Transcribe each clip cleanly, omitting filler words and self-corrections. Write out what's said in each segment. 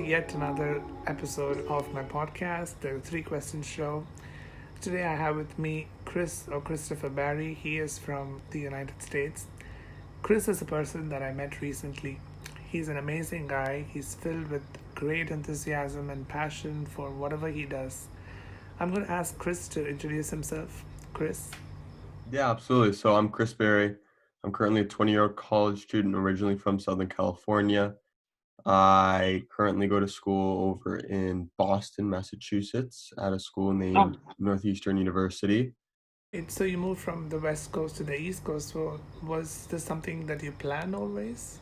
yet another episode of my podcast, the Three Questions Show. Today I have with me Chris or Christopher Barry. He is from the United States. Chris is a person that I met recently. He's an amazing guy. He's filled with great enthusiasm and passion for whatever he does. I'm going to ask Chris to introduce himself. Chris? Yeah, absolutely. So I'm Chris Berry. I'm currently a 20-year-old college student originally from Southern California. I currently go to school over in Boston, Massachusetts, at a school named Northeastern University. Great. So you moved from the West Coast to the East Coast. So was this something that you planned always?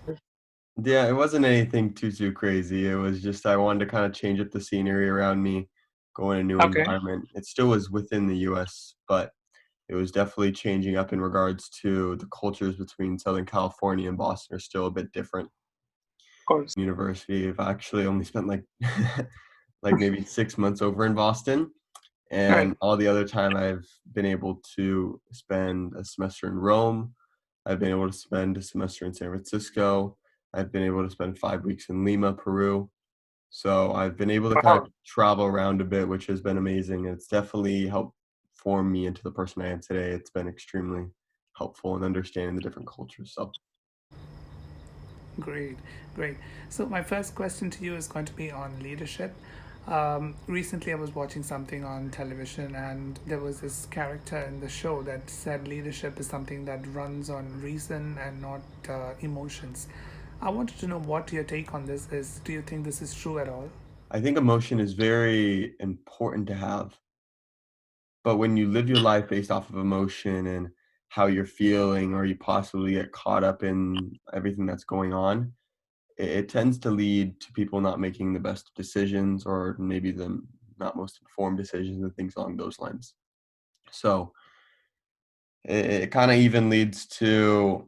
Yeah, it wasn't anything too crazy. It was just I wanted to kind of change up the scenery around me, go in a new Okay. environment. It still was within the US, but it was definitely changing up in regards to the cultures between Southern California and Boston are still a bit different. Of course. University. I've actually only spent like like maybe 6 months over in Boston, Right. and all the other time I've been able to spend a semester in Rome. I've been able to spend a semester in San Francisco. I've been able to spend 5 weeks in Lima, Peru. So I've been able to kind Wow. of travel around a bit, which has been amazing. It's definitely helped form me into the person I am today. It's been extremely helpful in understanding the different cultures. So Great, great. So my first question to you is going to be on leadership. Recently, I was watching something on television, and there was this character in the show that said leadership is something that runs on reason and not emotions. I wanted to know what your take on this is. Do you think this is true at all? I think emotion is very important to have. But when you live your life based off of emotion and how you're feeling, or you possibly get caught up in everything that's going on, it tends to lead to people not making the best decisions or maybe the not most informed decisions and things along those lines. So it kind of even leads to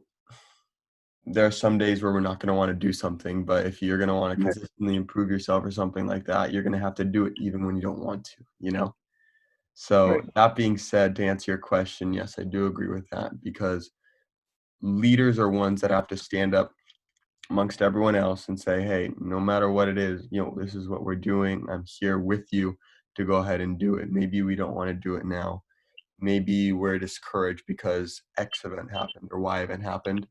there are some days where we're not going to want to do something, but if you're going to want to Right. consistently improve yourself or something like that, you're going to have to do it even when you don't want to, you know? So Right. that being said, to answer your question, yes, I do agree with that because leaders are ones that have to stand up amongst everyone else and say, hey, no matter what it is, this is what we're doing. I'm here with you to go ahead and do it. Maybe we don't want to do it now. Maybe we're discouraged because X event happened or Y event happened.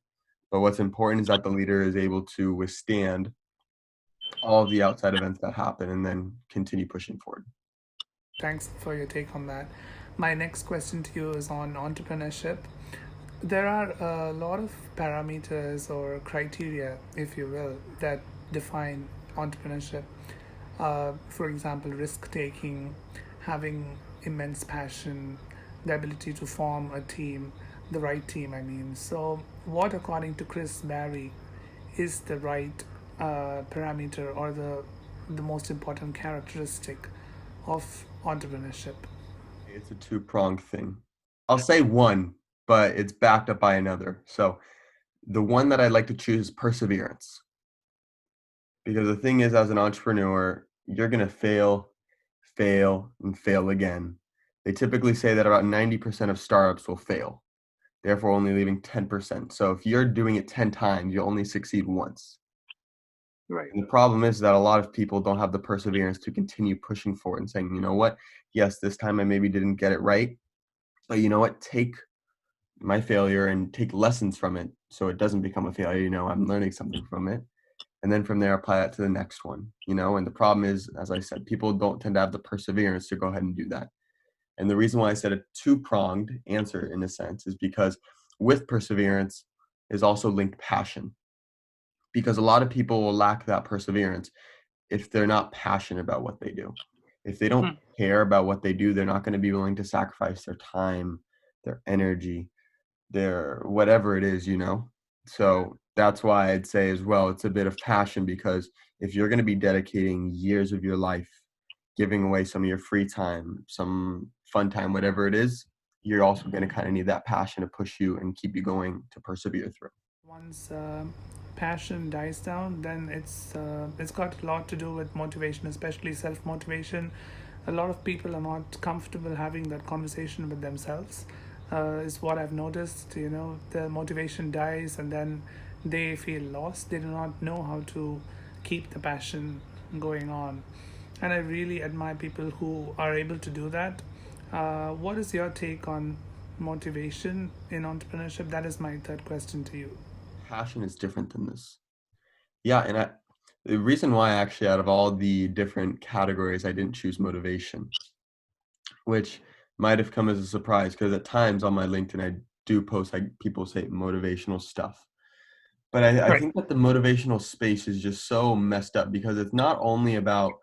But what's important is that the leader is able to withstand all of the outside events that happen and then continue pushing forward. Thanks for your take on that. My next question to you is on entrepreneurship. There are a lot of parameters or criteria, if you will, that define entrepreneurship. For example, risk taking, having immense passion, the ability to form a team, the right team, I mean. So, what, according to Chris Barry, is the right parameter or the most important characteristic of entrepreneurship? It's a two-pronged thing. I'll say one, but it's backed up by another. So the one that I'd like to choose is perseverance. Because the thing is, as an entrepreneur, you're going to fail, fail, and fail again. They typically say that about 90% of startups will fail, therefore only leaving 10%. So if you're doing it 10 times, you'll only succeed once. Right. And the problem is that a lot of people don't have the perseverance to continue pushing forward and saying, you know what, yes, this time I maybe didn't get it right, but you know what, take my failure and take lessons from it so it doesn't become a failure. I'm learning something from it. And then from there, apply that to the next one, and the problem is, as I said, people don't tend to have the perseverance to go ahead and do that. And the reason why I said a two-pronged answer in a sense is because with perseverance is also linked passion, because a lot of people will lack that perseverance if they're not passionate about what they do. If they don't care about what they do, they're not going to be willing to sacrifice their time, their energy, their whatever it is. So that's why I'd say as well, it's a bit of passion, because if you're going to be dedicating years of your life, giving away some of your free time, some fun time, whatever it is, you're also going to kind of need that passion to push you and keep you going to persevere through. Once passion dies down, then it's got a lot to do with motivation, especially self motivation. A lot of people are not comfortable having that conversation with themselves. Is what I've noticed. The motivation dies, and then they feel lost. They do not know how to keep the passion going on. And I really admire people who are able to do that. What is your take on motivation in entrepreneurship? That is my third question to you. Passion is different than this. Yeah, and the reason why actually out of all the different categories I didn't choose motivation, which might have come as a surprise because at times on my LinkedIn I do post like people say motivational stuff. But I Right. think that the motivational space is just so messed up because it's not only about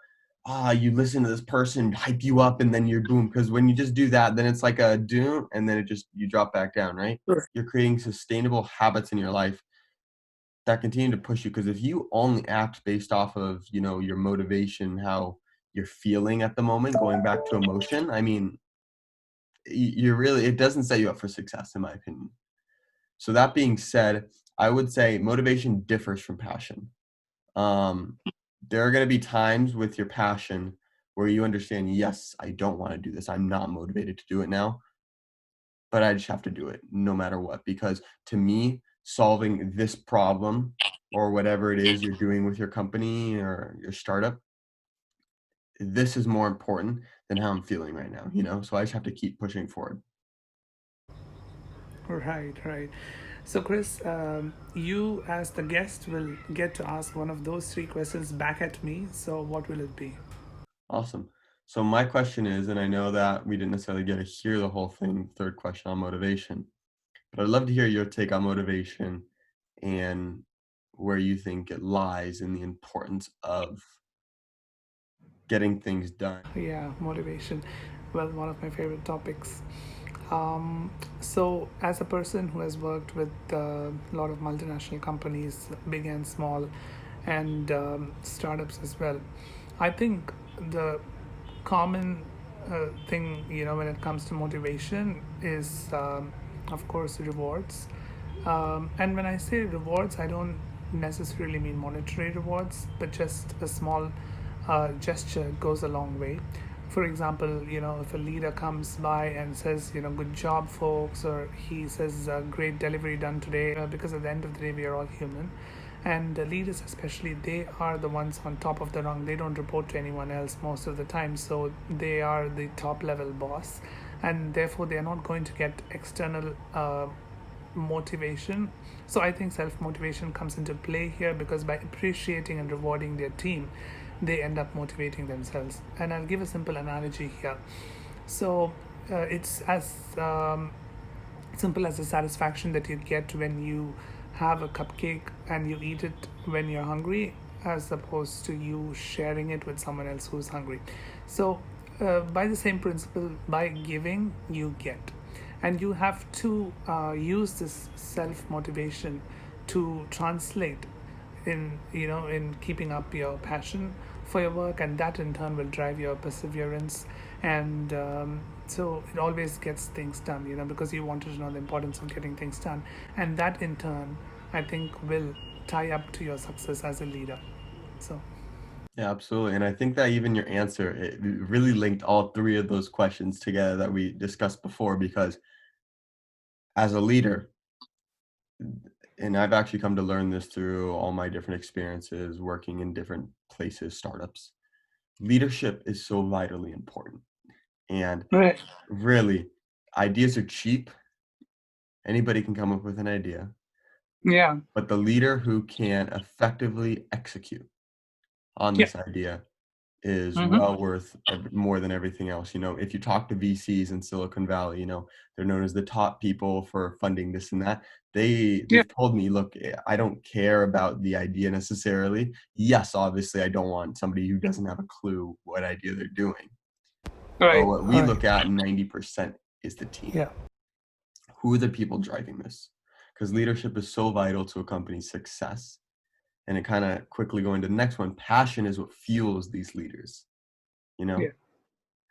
you listen to this person hype you up and then you're boom. Because when you just do that, then it's like a doom and then it just you drop back down, right? Sure. You're creating sustainable habits in your life that continue to push you. Because if you only act based off of, you know, your motivation, how you're feeling at the moment, going back to emotion, I mean, you're really it doesn't set you up for success, in my opinion. So that being said, I would say motivation differs from passion. Um, there are going to be times with your passion where you understand, yes, I don't want to do this. I'm not motivated to do it now, but I just have to do it no matter what. Because to me, solving this problem or whatever it is you're doing with your company or your startup, this is more important than how I'm feeling right now, you know? So I just have to keep pushing forward. Right, right. So, Chris, you as the guest will get to ask one of those three questions back at me. So, what will it be? Awesome. So my question is, and I know that we didn't necessarily get to hear the whole thing, third question on motivation, but I'd love to hear your take on motivation and where you think it lies in the importance of getting things done. Yeah, motivation. Well, one of my favorite topics. Um, so, as a person who has worked with a lot of multinational companies, big and small, and startups as well, I think the common thing, when it comes to motivation is, of course, rewards. And when I say rewards, I don't necessarily mean monetary rewards, but just a small gesture goes a long way. For example, if a leader comes by and says, good job, folks, or he says, great delivery done today, because at the end of the day, we are all human. And leaders, especially, they are the ones on top of the rung. They don't report to anyone else most of the time. So they are the top level boss. And therefore, they are not going to get external motivation. So I think self motivation comes into play here because by appreciating and rewarding their team, they end up motivating themselves. And I'll give a simple analogy here. So it's as simple as the satisfaction that you get when you have a cupcake and you eat it when you're hungry, as opposed to you sharing it with someone else who's hungry. So, by the same principle, by giving, you get. And you have to use this self motivation to translate in keeping up your passion for your work, and that in turn will drive your perseverance. And so it always gets things done, because you wanted to know the importance of getting things done, and that in turn, I think, will tie up to your success as a leader. So Yeah, absolutely. And I think that even your answer, it really linked all three of those questions together that we discussed before, because as a leader, and I've actually come to learn this through all my different experiences working in different places, startups. Leadership is so vitally important. And right. really, ideas are cheap. Anybody can come up with an idea, Yeah. but the leader who can effectively execute on Yeah. this idea is Mm-hmm. well worth more than everything else. You know, if you talk to VCs in Silicon Valley, you know, they're known as the top people for funding this and that. Yeah. They've told me, look, I don't care about the idea necessarily. Yes, obviously, I don't want somebody who doesn't have a clue what idea they're doing. But Right. what we Right. look at 90% is the team. Yeah. Who are the people driving this? Because leadership is so vital to a company's success. And it kind of quickly go into the next one. Passion is what fuels these leaders, you know? Yeah.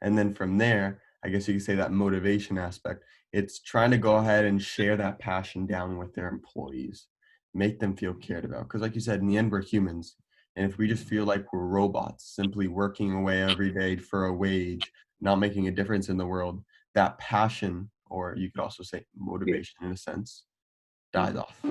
And then from there, I guess you could say that motivation aspect, it's trying to go ahead and share that passion down with their employees, make them feel cared about. Because, like you said, in the end, we're humans. And if we just feel like we're robots, simply working away every day for a wage, not making a difference in the world, that passion, or you could also say Yeah. motivation in a sense, dies off.